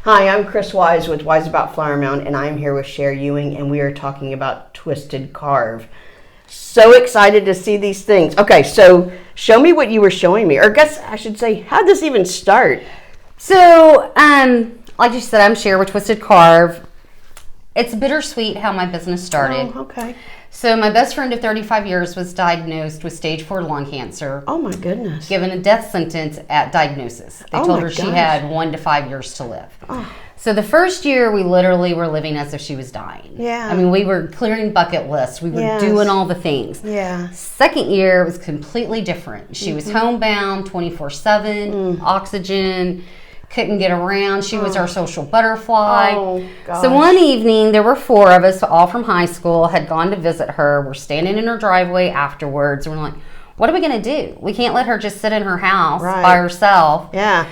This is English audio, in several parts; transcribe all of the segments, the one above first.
Hi, I'm Chris Wise with Wise About Flower Mound, and I'm here with Cher Ewing, and we are talking about Twisted Carve. So excited to see these things. Okay, so show me what you were showing me, or I guess I should say, how did this even start? So, like you said, I'm Cher with Twisted Carve. It's bittersweet how my business started. Oh, okay. So my best friend of 35 years was diagnosed with stage 4 lung cancer. Oh my goodness. Given a death sentence at diagnosis. They told her she had 1 to 5 years to live. Oh. So the first year we literally were living as if she was dying. Yeah. I mean, we were clearing bucket lists. We were doing all the things. Yeah. Second year was completely different. She was homebound 24/7, oxygen, couldn't get around. She was our social butterfly. Oh, gosh. So one evening, there were 4 of us, all from high school, had gone to visit her. We're standing in her driveway afterwards. And we're like, what are we going to do? We can't let her just sit in her house by herself. Yeah.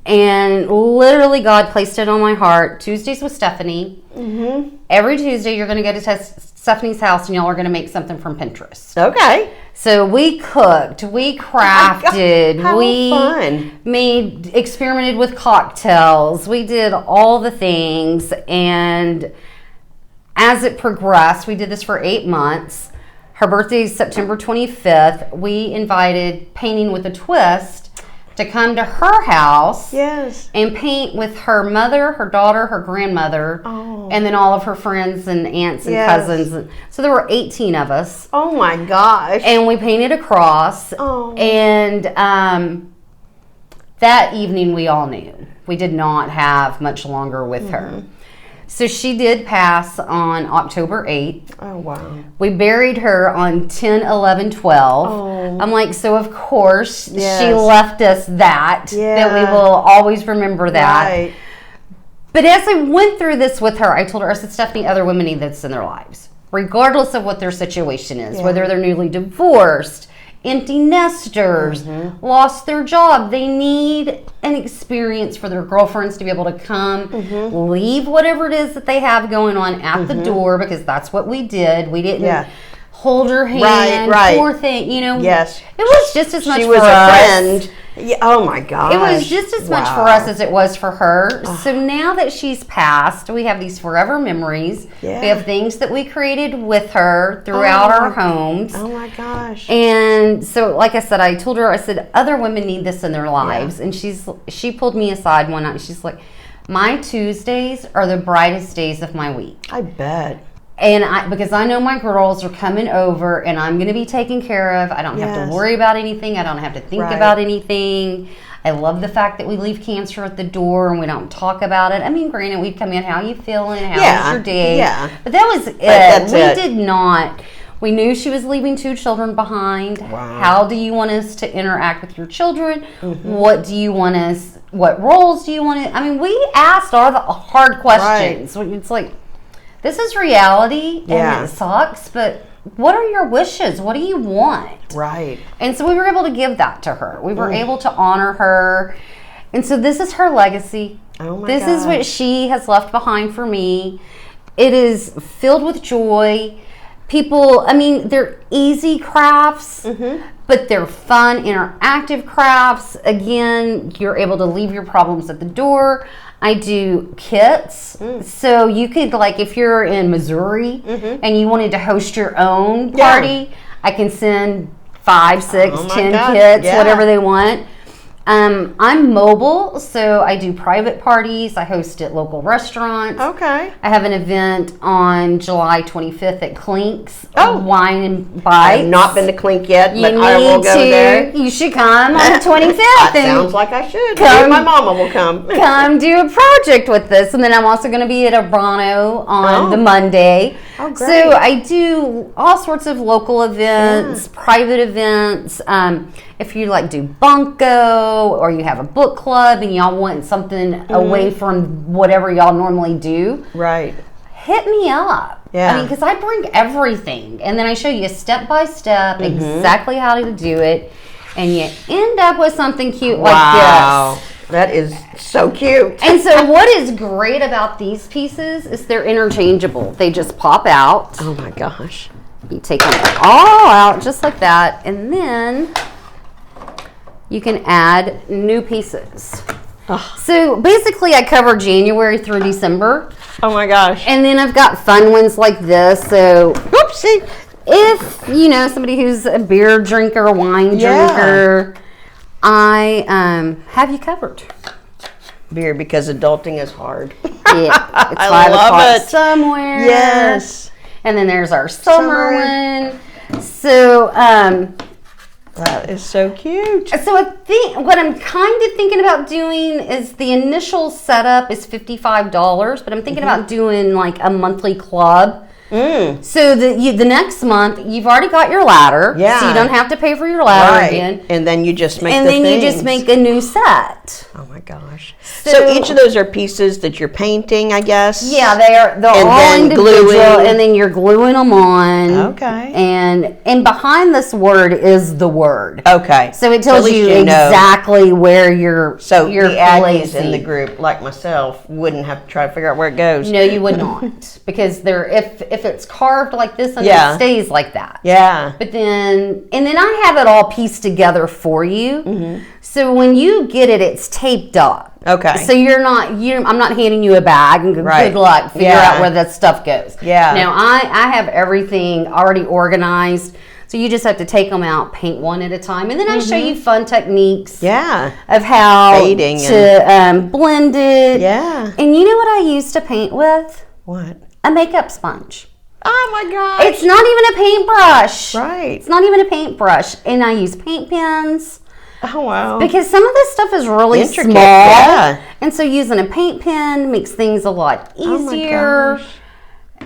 And literally, God placed it on my heart. Tuesdays with Stephanie. Mm-hmm. Every Tuesday, you're going to go to Stephanie's house, and y'all are going to make something from Pinterest. Okay. So we cooked, we crafted, fun. Experimented with cocktails. We did all the things, and as it progressed, we did this for 8 months. Her birthday is September 25th. We invited Painting with a Twist to come to her house and paint with her mother, her daughter, her grandmother, and then all of her friends and aunts and cousins. So there were 18 of us. Oh my gosh. And we painted a cross. Oh. And that evening we all knew we did not have much longer with her. So she did pass on October 8th. Oh, wow. We buried her on 10/11/12. Oh. I'm like, so of course she left us that we will always remember that. Right. But as I went through this with her, I told her, I said, Stephanie, other women need this in their lives, regardless of what their situation is, whether they're newly divorced, empty nesters, lost their job. They need an experience for their girlfriends to be able to come, leave whatever it is that they have going on at the door, because that's what we did. We didn't hold her hand, poor thing, you know. Yes. It was just as much she for was us. a friend. Yeah. Oh my gosh. It was just as much for us as it was for her. So now that she's passed, we have these forever memories. Yeah. We have things that we created with her throughout our homes. Oh my gosh. And so, like I said, I told her, I said, other women need this in their lives. And she pulled me aside one night. And she's like, my Tuesdays are the brightest days of my week. I bet. And because I know my girls are coming over and I'm going to be taken care of. I don't have to worry about anything. I don't have to think about anything. I love the fact that we leave cancer at the door and we don't talk about it. I mean, granted, we'd come in, how you feeling? How was your day? Yeah. But that was it. We did not. We knew she was leaving 2 children behind. Wow. How do you want us to interact with your children? What do you want us, what roles do you want to, I mean, we asked all the hard questions. It's like, this is reality, and it sucks, but what are your wishes? What do you want? Right. And so we were able to give that to her. We were able to honor her. And so this is her legacy. Oh my This is what she has left behind for me. It is filled with joy. People, I mean, they're easy crafts, but they're fun, interactive crafts. Again, you're able to leave your problems at the door. I do kits. So you could, like, if you're in Missouri and you wanted to host your own party, I can send 5, 6, 10 kits, whatever they want. I'm mobile, so I do private parties. I host at local restaurants. Okay. I have an event on July 25th at Clink's, Wine and Bites. I have not been to Clink yet, but I will go there. You should come on the 25th. That sounds like I should. Maybe my mama will come. Come do a project with this. And then I'm also going to be at Abrano on the Monday. Oh, great. So I do all sorts of local events, private events. If you like do bunko or you have a book club and y'all want something away from whatever y'all normally do, hit me up. Yeah. I mean, because I bring everything, and then I show you step by step exactly how to do it, and you end up with something cute like this. That is so cute. And so what is great about these pieces is they're interchangeable. They just pop out. Oh my gosh. You take them all out just like that, and then you can add new pieces. So basically I cover January through December. Oh my gosh. And then I've got fun ones like this. So Oopsie. if, you know, somebody who's a beer drinker, a wine drinker, I have you covered. Beer, because adulting is hard. Yeah, it's I 5 love o'clock it. somewhere. Yes. And then there's our summer one. So, that is so cute. so I think what I'm kind of thinking about doing is the initial setup is $55, but I'm thinking about doing like a monthly club. So the next month you've already got your ladder, so you don't have to pay for your ladder again. And then you just make you just make a new set. Oh my gosh! So each of those are pieces that you're painting, I guess. Yeah, they're and all then individual, gluing. and then you're gluing them on. Okay. And behind this word is the word. Okay. So it tells at you least know. exactly where you're. So you're the Aggies placing. in the group, like myself, wouldn't have to try to figure out where it goes. No, you would not, because if it's carved like this, and Yeah. it stays like that. Yeah. But then I have it all pieced together for you. So when you get it, it's taped up. Okay. So I'm not handing you a bag and Right. good luck, figure out where that stuff goes. Yeah. Now I have everything already organized. So you just have to take them out, paint one at a time. And then I show you fun techniques Yeah. of how Fading to blend it. Yeah. And you know what I used to paint with? What? A makeup sponge. Oh my gosh. It's not even a paintbrush. Right. It's not even a paintbrush. And I use paint pens Oh wow. because some of this stuff is really Intricate, small. yeah. And so using a paint pen makes things a lot Oh my easier. gosh.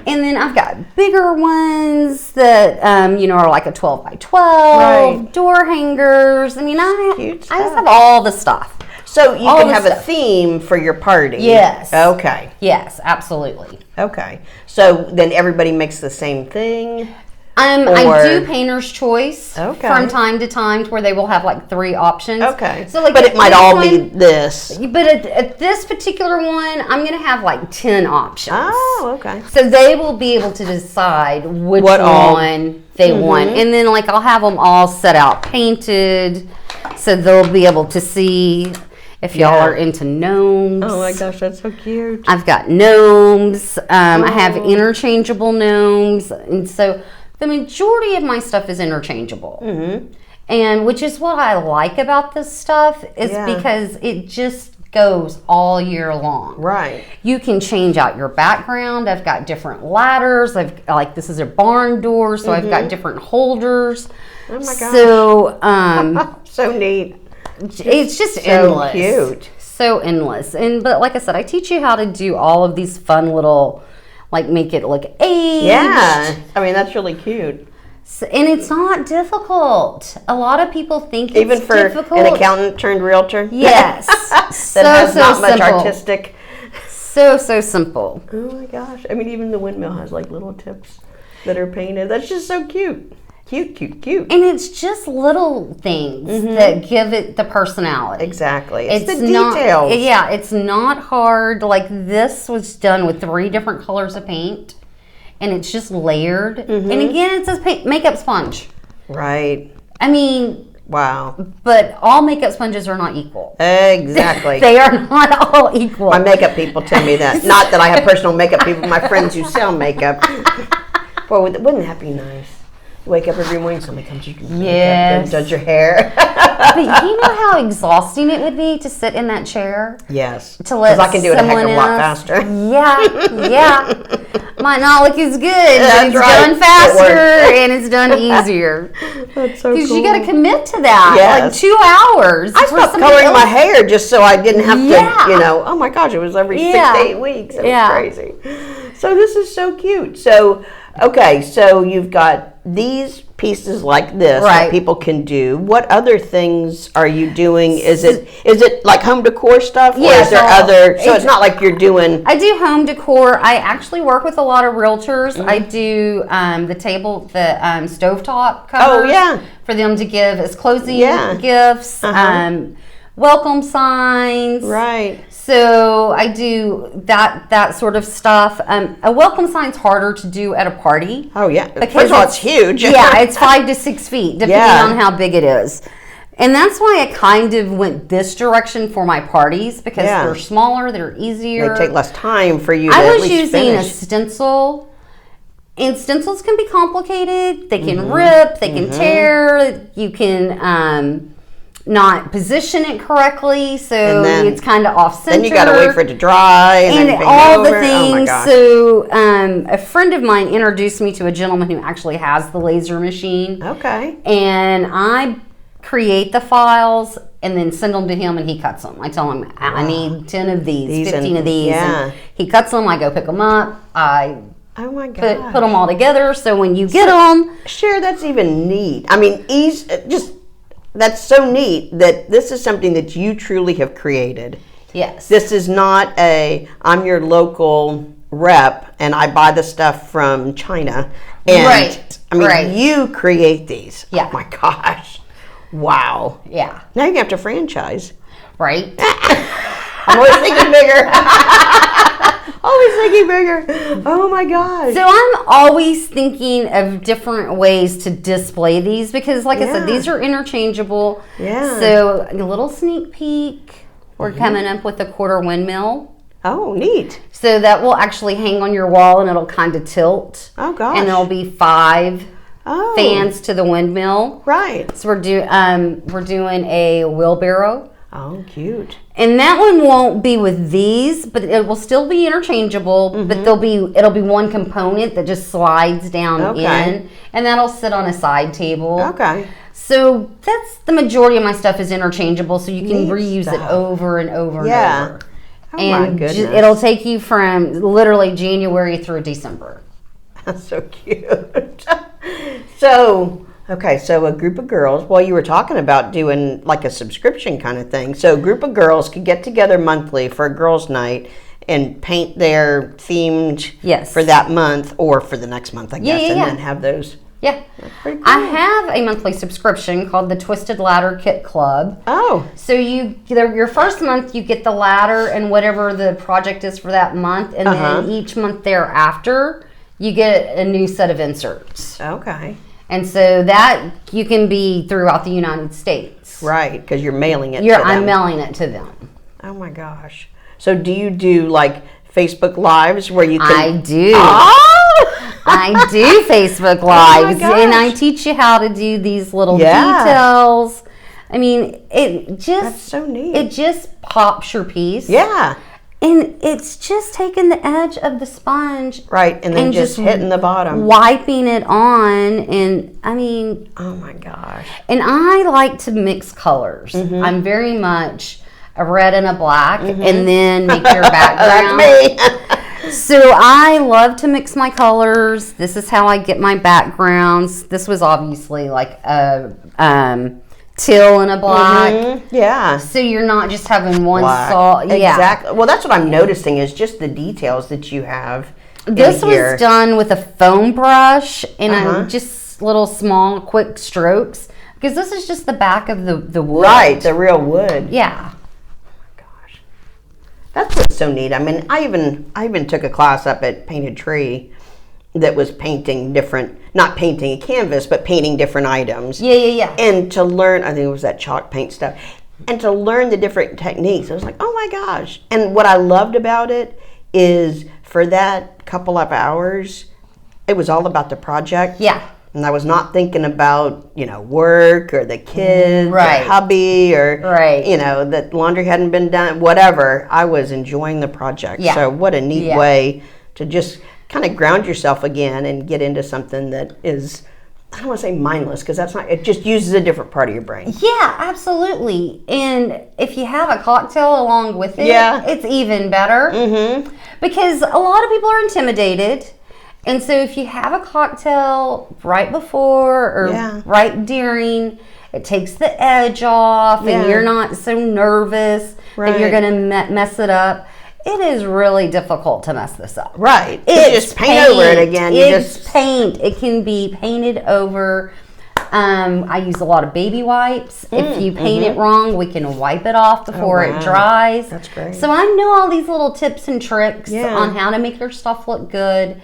And then I've got bigger ones that are like a 12 by 12, Right. door hangers. I mean, Cute I just stuff. have all the stuff. So you all can the have a stuff. theme for your party. Yes. Okay. Yes, absolutely. Okay. So then everybody makes the same thing. I Or- do painter's choice Okay. from time to time, to where they will have like 3 options. Okay. So like, but at it might this all one- be this. But at this particular one, I'm going to have like 10 options. Oh, okay. So they will be able to decide which What all- one they want. And then like I'll have them all set out painted, so they'll be able to see if y'all Yeah. are into gnomes. Oh my gosh, that's so cute. I've got gnomes. I have interchangeable gnomes. And so the majority of my stuff is interchangeable. And which is what I like about this stuff, is Yeah. because it just goes all year long. Right. You can change out your background. I've got different ladders. This is a barn door, so I've got different holders. Oh my gosh. So So neat. it's just So endless. cute. So endless. But like I said, I teach you how to do all of these fun little, like, make it look aged. Yeah. I mean, that's really cute. And it's not difficult. A lot of people think Even it's for difficult. an accountant turned realtor. Yes. That has not much simple. artistic. So simple. Oh my gosh. I mean, even the windmill has like little tips that are painted. That's just so cute. Cute. And it's just little things that give it the personality. Exactly. It's the not, details. Yeah, it's not hard. Like, this was done with 3 different colors of paint, and it's just layered. And again, it's a makeup sponge. Right. I mean, Wow. but all makeup sponges are not equal. Exactly. They are not all equal. My makeup people tell me that. Not that I have personal makeup people, my friends who sell makeup. Boy, wouldn't that be nice? You wake up every morning, somebody comes, you can Yes. does your hair. But you know how exhausting it would be to sit in that chair? Yes. To let Because I can do it a heck of a lot else- faster. Yeah. Might not look as good, but That's it's right. done It faster and it's done easier. That's so Because cool. you got to commit to that. Yes. Like 2 hours. I for stopped somebody coloring my else. hair just so I didn't have Yeah. to, oh my gosh, it was every 6 Yeah. to 8 weeks. It was Yeah. crazy. So this is so cute. So, okay, so you've got these pieces like this that Right. people can do. What other things are you doing? Is it like home decor stuff? Or Yeah, is there so other, so it's not like you're doing, I do home decor. I actually work with a lot of realtors. Mm-hmm. I do the stovetop covers yeah. for them to give as closing Yeah. gifts, welcome signs. right. So I do that sort of stuff. A welcome sign's harder to do at a party. Oh yeah. Because First of all, it's huge. Yeah, it's 5 to 6 feet, depending Yeah. on how big it is. And that's why I kind of went this direction for my parties, because they're smaller, they're easier. They take less time for you to I at was least using finish. a stencil. And stencils can be complicated. They can rip, they can tear. You can not position it correctly, so it's kind of off center. Then you got to wait for it to dry and then all the over. things. Oh my gosh. So a friend of mine introduced me to a gentleman who actually has the laser machine. Okay. And I create the files and then send them to him, and he cuts them. I tell him I need 10 of these 15 of these. Yeah. And he cuts them. I go pick them up. I Oh my god! put them all together, so when you get them, Cher, that's even neat. I mean, that's so neat that this is something that you truly have created. yes, This is not I'm your local rep and I buy the stuff from China. And, Right, I mean, right. you create these. Yeah. Oh my gosh! Wow. yeah, Now you have to franchise. right. I'm always thinking bigger. Always thinking bigger. Oh my gosh. So I'm always thinking of different ways to display these, because, like I said, these are interchangeable. Yeah. So a little sneak peek. We're coming up with a quarter windmill. Oh, neat. So that will actually hang on your wall, and it'll kind of tilt. Oh gosh. And there'll be 5 fans to the windmill. Right. So we're doing a wheelbarrow. Oh, cute. And that one won't be with these, but it will still be interchangeable. But it'll be one component that just slides down in, and that'll sit on a side table. Okay. So that's the majority of my stuff is interchangeable, so you can Neat reuse it stuff. over and over Yeah. and over. Oh my And goodness. it'll take you from literally January through December. That's so cute. So a group of girls, well, you were talking about doing like a subscription kind of thing. So a group of girls could get together monthly for a girls' night and paint their themed for that month or for the next month, I guess, and then have those. Yeah. That's pretty cool. I have a monthly subscription called the Twisted Ladder Kit Club. Oh. So your first month you get the ladder and whatever the project is for that month, and then each month thereafter you get a new set of inserts. Okay. And so that you can be throughout the United States. Right, because you're mailing it to them. I'm mailing it to them. Oh my gosh. So do you do like Facebook Lives where you can... I do. Oh! I do Facebook Lives, gosh. and I teach you how to do these little details. I mean, That's so neat. It just pops your piece. Yeah. And it's just taking the edge of the sponge. Right, and then just hitting the bottom. Wiping it on, and I mean... Oh my gosh. And I like to mix colors. I'm very much a red and a black, and then make your background. That's me. So I love to mix my colors. This is how I get my backgrounds. This was obviously like a teal and a black. Yeah. So you're not just having one Black. solid. Yeah. Exactly. Well, that's what I'm noticing is just the details that you have. This in here. was done with a foam brush and just little small quick strokes, because this is just the back of the wood. Right, the real wood. Yeah. Gosh. That's what's so neat. I mean, I even took a class up at Painted Tree that was painting different, not painting a canvas, but painting different items. Yeah. And to learn, I think it was that chalk paint stuff, and to learn the different techniques, I was like, oh my gosh. And what I loved about it is for that couple of hours, it was all about the project. Yeah. And I was not thinking about, work or the kids or hubby or, that laundry hadn't been done, whatever. I was enjoying the project. Yeah. So what a neat way to just kind of ground yourself again and get into something that is, I don't want to say mindless, because that's not, it just uses a different part of your brain. Yeah, absolutely. And if you have a cocktail along with it, it's even better. Because a lot of people are intimidated. And so if you have a cocktail right before or right during, it takes the edge off and you're not so nervous that you're going to mess it up. It is really difficult to mess this up. Right. It's just paint over it again. It's paint. It can be painted over. I use a lot of baby wipes. If you paint it wrong, we can wipe it off before it dries. That's great. So I know all these little tips and tricks on how to make your stuff look good.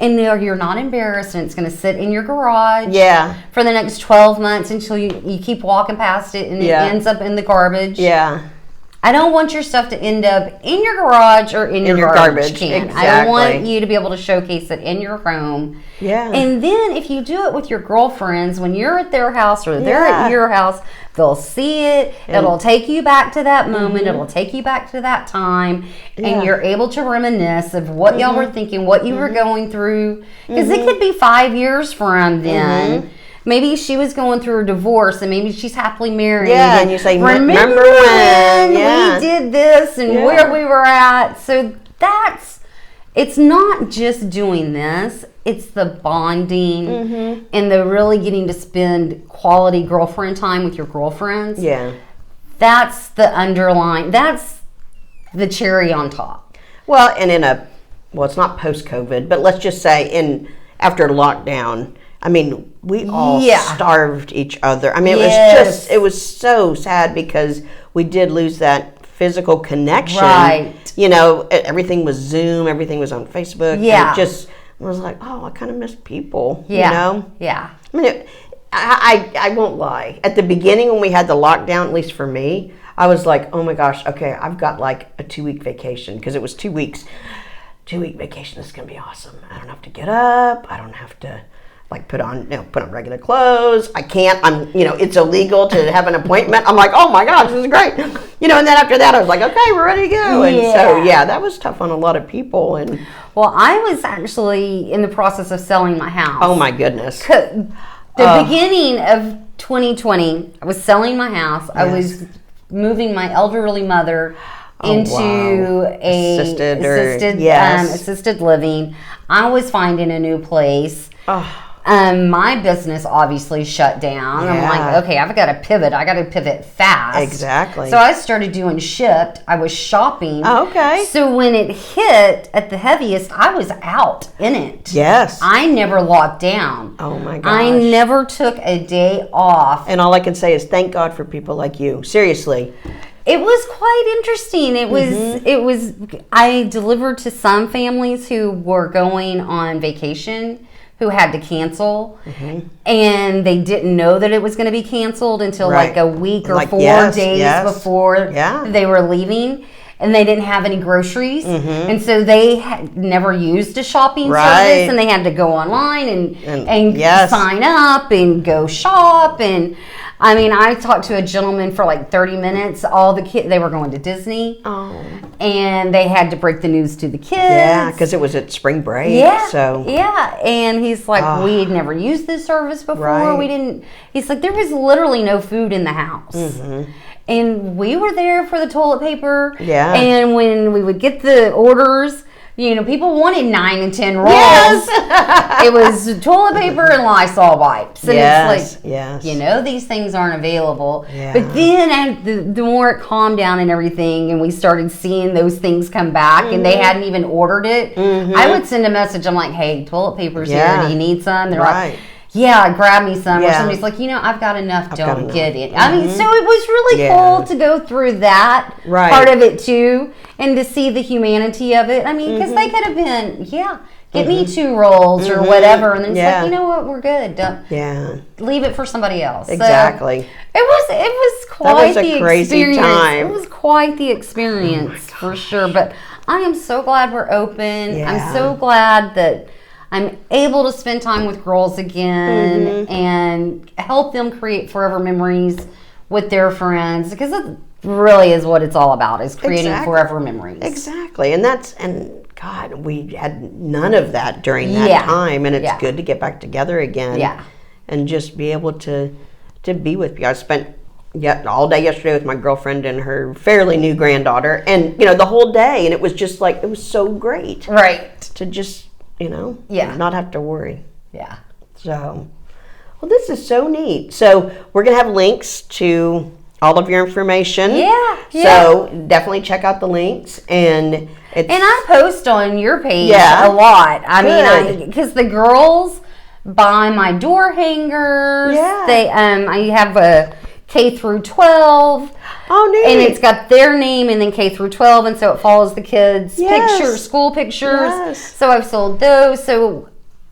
and you're not embarrassed, and it's going to sit in your garage Yeah. for the next 12 months until you keep walking past it and it ends up in the garbage. Yeah. I don't want your stuff to end up in your garage or in your garbage can. Exactly. I want you to be able to showcase it in your home. Yeah. And then if you do it with your girlfriends, when you're at their house or they're at your house, they'll see it. It'll take you back to that moment. It'll take you back to that time. And you're able to reminisce of what y'all were thinking, what you were going through. Because it could be 5 years from then. Maybe she was going through a divorce and maybe she's happily married. Yeah, and you say, remember when we did this and where we were at. So it's not just doing this. It's the bonding and the really getting to spend quality girlfriend time with your girlfriends. Yeah. That's that's the cherry on top. Well, and it's not post-COVID, but let's just say after lockdown, I mean, we all starved each other. I mean, it was so sad because we did lose that physical connection. Right. You know, everything was Zoom, everything was on Facebook. Yeah. And it just was like, oh, I kind of miss people, you know? Yeah. I mean, I won't lie. At the beginning when we had the lockdown, at least for me, I was like, oh my gosh, okay, I've got like a 2-week vacation because it was 2 weeks. 2-week vacation, this is going to be awesome. I don't have to get up. I don't have to like put on regular clothes. I can't, it's illegal to have an appointment. I'm like, oh my gosh, this is great. And then after that I was like, okay, we're ready to go. And so, that was tough on a lot of people. And well, I was actually in the process of selling my house. Oh my goodness. The beginning of 2020, I was selling my house. Yes. I was moving my elderly mother into a assisted living. I was finding a new place. My business obviously shut down. Yeah. I'm like, okay, I've got to pivot. I got to pivot fast. Exactly. So I started doing Shipt. I was shopping. Oh, okay. So when it hit at the heaviest, I was out in it. Yes. I never locked down. Oh my gosh. I never took a day off. And all I can say is thank God for people like you. Seriously. It was quite interesting. It was I delivered to some families who were going on vacation, who had to cancel, and they didn't know that it was going to be canceled until like a week or 4 days before they were leaving, and they didn't have any groceries, and so they had never used a shopping service, and they had to go online and sign up and go shop. And I mean, I talked to a gentleman for like 30 minutes. All the kids, they were going to Disney. Oh. And they had to break the news to the kids. Yeah, because it was at spring break. Yeah. So. Yeah. And he's like, we had never used this service before. Right. We didn't. He's like, there was literally no food in the house. And we were there for the toilet paper. Yeah. And when we would get the orders, people wanted 9 and 10 rolls. Yes. It was toilet paper and Lysol wipes. And it's like, these things aren't available. Yeah. But then the more it calmed down and everything, and we started seeing those things come back, and they hadn't even ordered it, I would send a message. I'm like, hey, toilet paper's here. Do you need some? They're like, yeah, grab me some. Or somebody's like, I've got enough. Don't get it. I mean, so it was really cool to go through that part of it too, and to see the humanity of it. I mean, because they could have been, get me 2 rolls or whatever, and then it's like, you know what, we're good. Leave it for somebody else. Exactly. So it was quite the crazy experience. Time. It was quite the experience for sure. But I am so glad we're open. Yeah. I'm so glad that I'm able to spend time with girls again and help them create forever memories with their friends, because it really is what it's all about, is creating forever memories. Exactly. And God, we had none of that during that time, and it's good to get back together again. Yeah. And just be able to be with you. I spent all day yesterday with my girlfriend and her fairly new granddaughter, and the whole day, and it was just like, it was so great. Right. To just not have to worry. Yeah. So, well, this is so neat. So we're going to have links to all of your information. Yeah. So definitely check out the links. And I post on your page a lot. I mean, because the girls buy my door hangers. Yeah. I have a K through 12. Oh, neat. And it's got their name and then K through 12, and so it follows the kids' school pictures. Yes. So I've sold those. So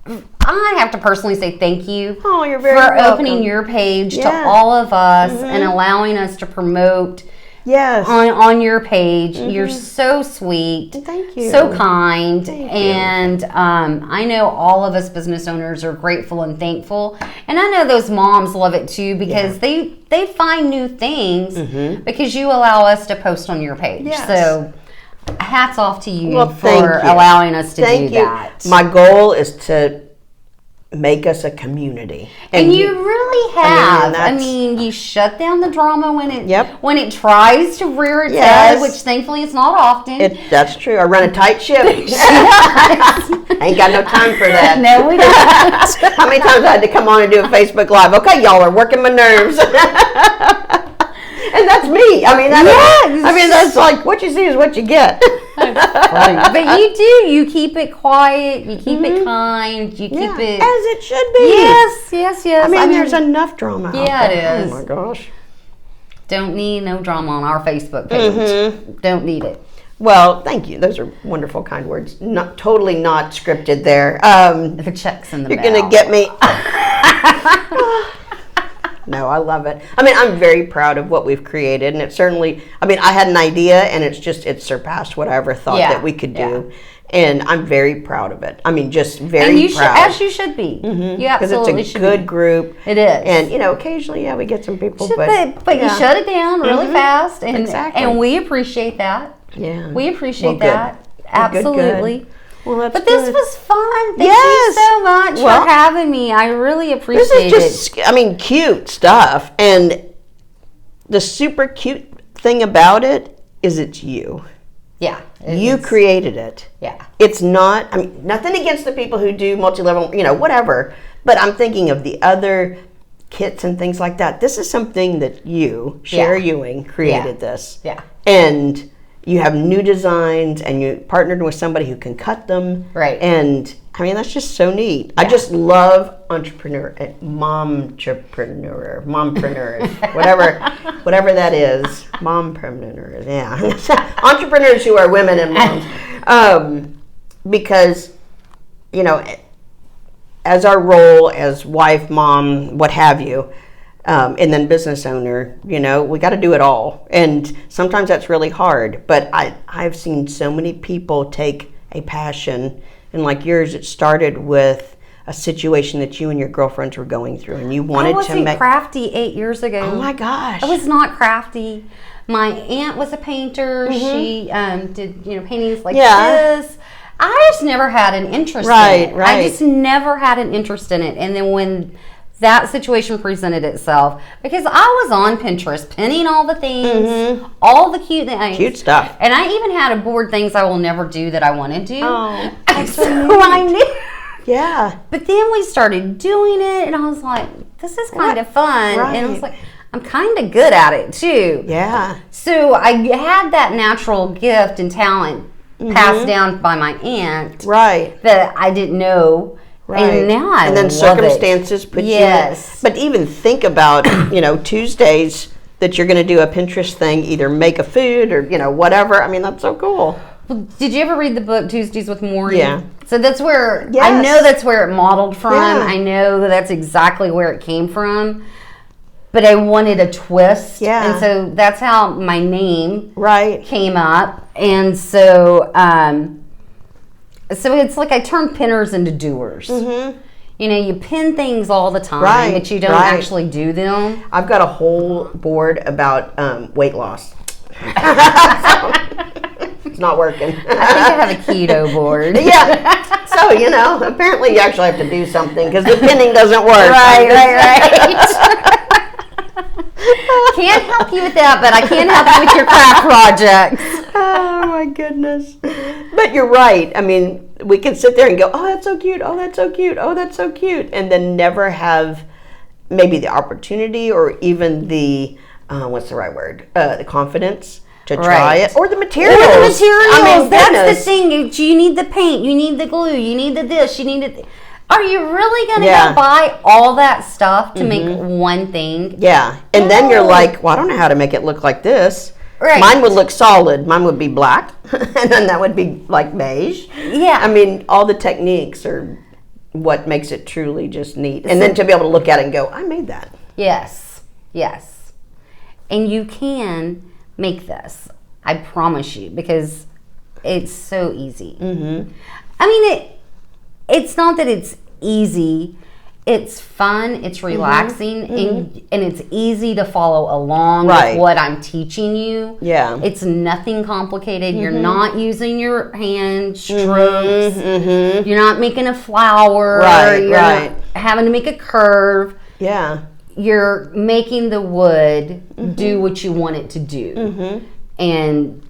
I have to personally say thank you Oh, you're very for welcome. opening your page to Yeah. all of us and allowing us to promote Yes. on your page. You're so sweet. Thank you. So kind. Thank you. And I know all of us business owners are grateful and thankful. And I know those moms love it too because they find new things because you allow us to post on your page. Yes. So hats off to you Well, thank for you. allowing us to Thank do you. that. My goal is to make us a community. And you really have. I that's- mean, you shut down the drama when it Yep. when it tries to rear its Yes. head, which thankfully it's not often. That's true. I run a tight ship. I ain't got no time for that. No, we don't. How many times I had to come on and do a Facebook Live? Okay, y'all are working my nerves. And that's me. I mean, that's like what you see is what you get. But you do. You keep it quiet. You keep it kind. You keep it. As it should be. Yes. I mean, there's enough drama out Yeah, there. it is. Oh my gosh. Don't need no drama on our Facebook page. Don't need it. Well, thank you. Those are wonderful, kind words. Totally not scripted there. The check's in the You're mail. gonna get me. No, I love it. I mean, I'm very proud of what we've created, and it certainly. I mean, I had an idea, and it's surpassed what I ever thought that we could do, and I'm very proud of it. I mean, just very And you proud. as you should be. You absolutely Because it's a should good be. group. It is. And occasionally, we get some people, But yeah. you shut it down really fast, and Exactly. and we appreciate that. Yeah. We appreciate Well, good. that. Well, good, Absolutely. good. Well, that's But this good. was fun. Thank Yes. you so much Well, for having me. I really appreciate This is just, cute stuff. And the super cute thing about it is it's you. it. Yeah. You created it. Yeah. It's not, nothing against the people who do multi-level, whatever. But I'm thinking of the other kits and things like that. This is something that you, Cher Ewing, created this. Yeah. And you have new designs, and you partnered with somebody who can cut them. Right. And that's just so neat. I just love mompreneurs, whatever that is. Mompreneurs, yeah. Entrepreneurs who are women and moms. Because, as our role as wife, mom, what have you, and then business owner, we got to do it all. And sometimes that's really hard. But I've seen so many people take a passion, and like yours, it started with a situation that you and your girlfriends were going through, and you wanted I wasn't to make. crafty 8 years ago. Oh my gosh! I was not crafty. My aunt was a painter. She did paintings like this. I just never had an interest in it. Right. I just never had an interest in it. And then when that situation presented itself, because I was on Pinterest pinning all the things, all the cute things. Cute stuff. And I even had a board things I will never do that I want to do. Oh, so I knew. Yeah. But then we started doing it, and I was like, this is kind of fun. Right. And I was like, I'm kind of good at it too. Yeah. So I had that natural gift and talent passed down by my aunt. Right. That I didn't know. Right. And now I and then love circumstances it. put Yes. you in. But even think about, Tuesdays that you're going to do a Pinterest thing, either make a food or, whatever. That's so cool. Well, did you ever read the book Tuesdays with Maureen? Yeah. So that's where, I Yes. know that's where it modeled from. Yeah. I know that's exactly where it came from. But I wanted a twist. Yeah. And so that's how my name Right. came up. And so, so it's like I turned pinners into doers. You pin things all the time, Right, but you don't right. actually do them. I've got a whole board about weight loss. It's not working. I think I have a keto board. Yeah. So, apparently you actually have to do something because the pinning doesn't work. Right. Can't help you with that, but I can help you with your craft projects. Oh my goodness. But you're right. We can sit there and go, oh, that's so cute. Oh, that's so cute. Oh, that's so cute. And then never have maybe the opportunity or even the, what's the right word? The confidence to try it. Or the materials. That's the goodness. thing. You need the paint. You need the glue. You need the this. You need it. Are you really going to Yeah. go buy all that stuff to make one thing? Yeah. And then you're No. like, well, I don't know how to make it look like this. Right. Mine would look solid. Mine would be black. And then that would be like beige. Yeah. All the techniques are what makes it truly just neat. And then to be able to look at it and go, I made that. Yes, yes. And you can make this. I promise you, because it's so easy. Mm-hmm. I mean, it's not that it's easy. It's fun, it's relaxing, and it's easy to follow along with what I'm teaching you. Yeah. It's nothing complicated. You're not using your hand strokes. You're not making a flower. You're not having to make a curve. Yeah. You're making the wood do what you want it to do. And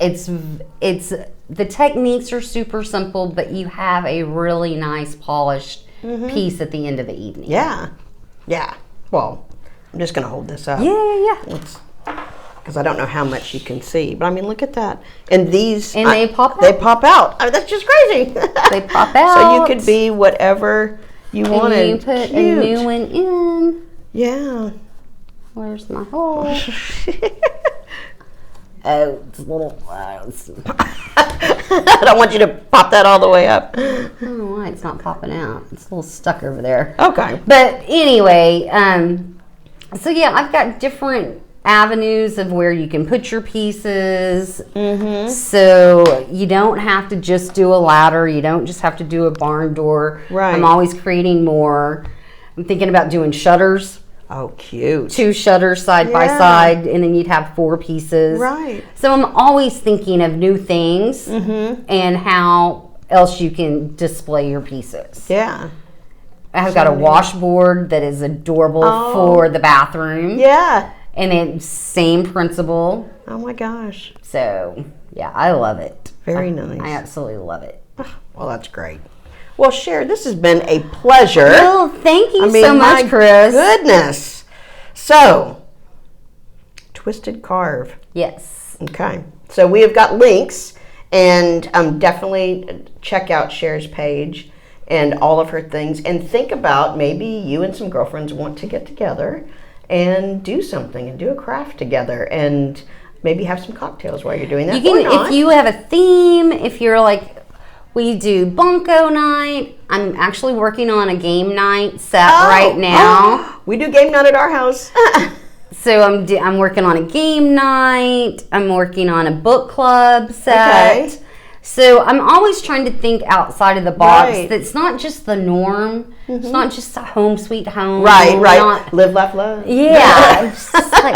it's the techniques are super simple, but you have a really nice polished piece at the end of the evening. Yeah. Yeah. Well, I'm just going to hold this up. Yeah. Because I don't know how much you can see. But I mean, look at that. And these... And they pop out. They pop out. I mean, that's just crazy. They pop out. So you could be whatever you wanted. And you put a new one in. Yeah. Where's my hole? Oh, it's a little... I don't want you to pop that all the way up. I don't know why it's not popping out. It's a little stuck over there. Okay. But anyway, so yeah, I've got different avenues of where you can put your pieces. So you don't have to just do a ladder. You don't just have to do a barn door. Right. I'm always creating more. I'm thinking about doing shutters. Oh, cute. 2 shutters side by side, and then you'd have 4 pieces. Right. So I'm always thinking of new things and how else you can display your pieces. Yeah. I've got a washboard that is adorable for the bathroom. Yeah. And it's same principle. Oh my gosh. So, yeah, I love it. Very nice. I absolutely love it. Well, that's great. Well, Cher, this has been a pleasure. Well, thank you so much, Chris. Goodness. So, Twisted Carve. Yes. Okay. So we have got links, and definitely check out Cher's page and all of her things, and think about maybe you and some girlfriends want to get together and do something and do a craft together, and maybe have some cocktails while you're doing that. You can, if you have a theme, if you're like, we do bunko night. I'm actually working on a game night set right now. We do game night at our house. So I'm working on a game night. I'm working on a book club set. Okay. So I'm always trying to think outside of the box. That's not just the norm. It's not just a home sweet home. Right. Live, laugh, love. Yeah. It's just like,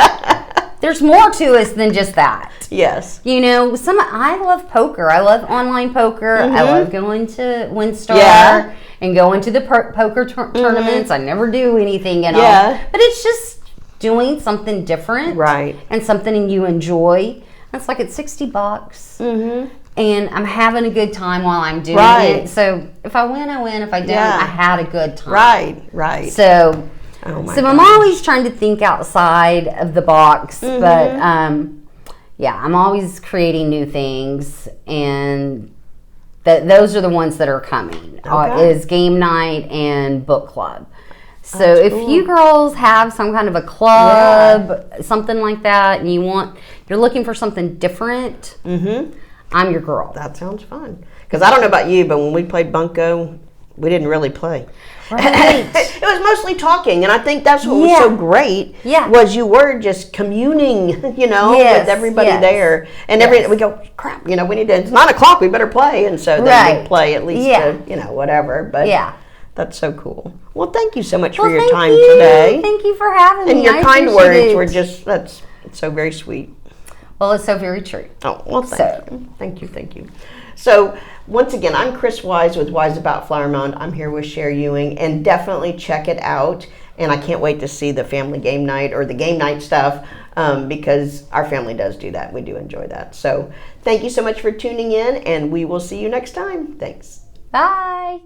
there's more to us than just that. Yes. You know, I love poker. I love online poker. I love going to WinStar and going to the poker tournaments. I never do anything at all. But it's just doing something different. Right. And something you enjoy. It's like it's $60. And I'm having a good time while I'm doing it. So if I win, I win. If I don't, I had a good time. Right. So... So I'm always trying to think outside of the box, but I'm always creating new things, and those are the ones that are coming. Is game night and book club. So if you girls have some kind of a club, something like that, and you're looking for something different, I'm your girl. That sounds fun. Because I don't know about you, but when we played bunko, we didn't really play. Right. It was mostly talking, and I think that's what was so great. Was you were just communing, with everybody there, and we go, crap, we need to. It's 9:00. We better play, and so then we play at least, whatever. But that's so cool. Well, thank you so much for your time today. Thank you for having me. And your kind words were it's so very sweet. Well, it's so very true. Oh, well, thank you. So, once again, I'm Chris Wise with Wise About Flower Mound. I'm here with Cher Ewing, and definitely check it out. And I can't wait to see the family game night or the game night stuff because our family does do that. We do enjoy that. So, thank you so much for tuning in, and we will see you next time. Thanks. Bye.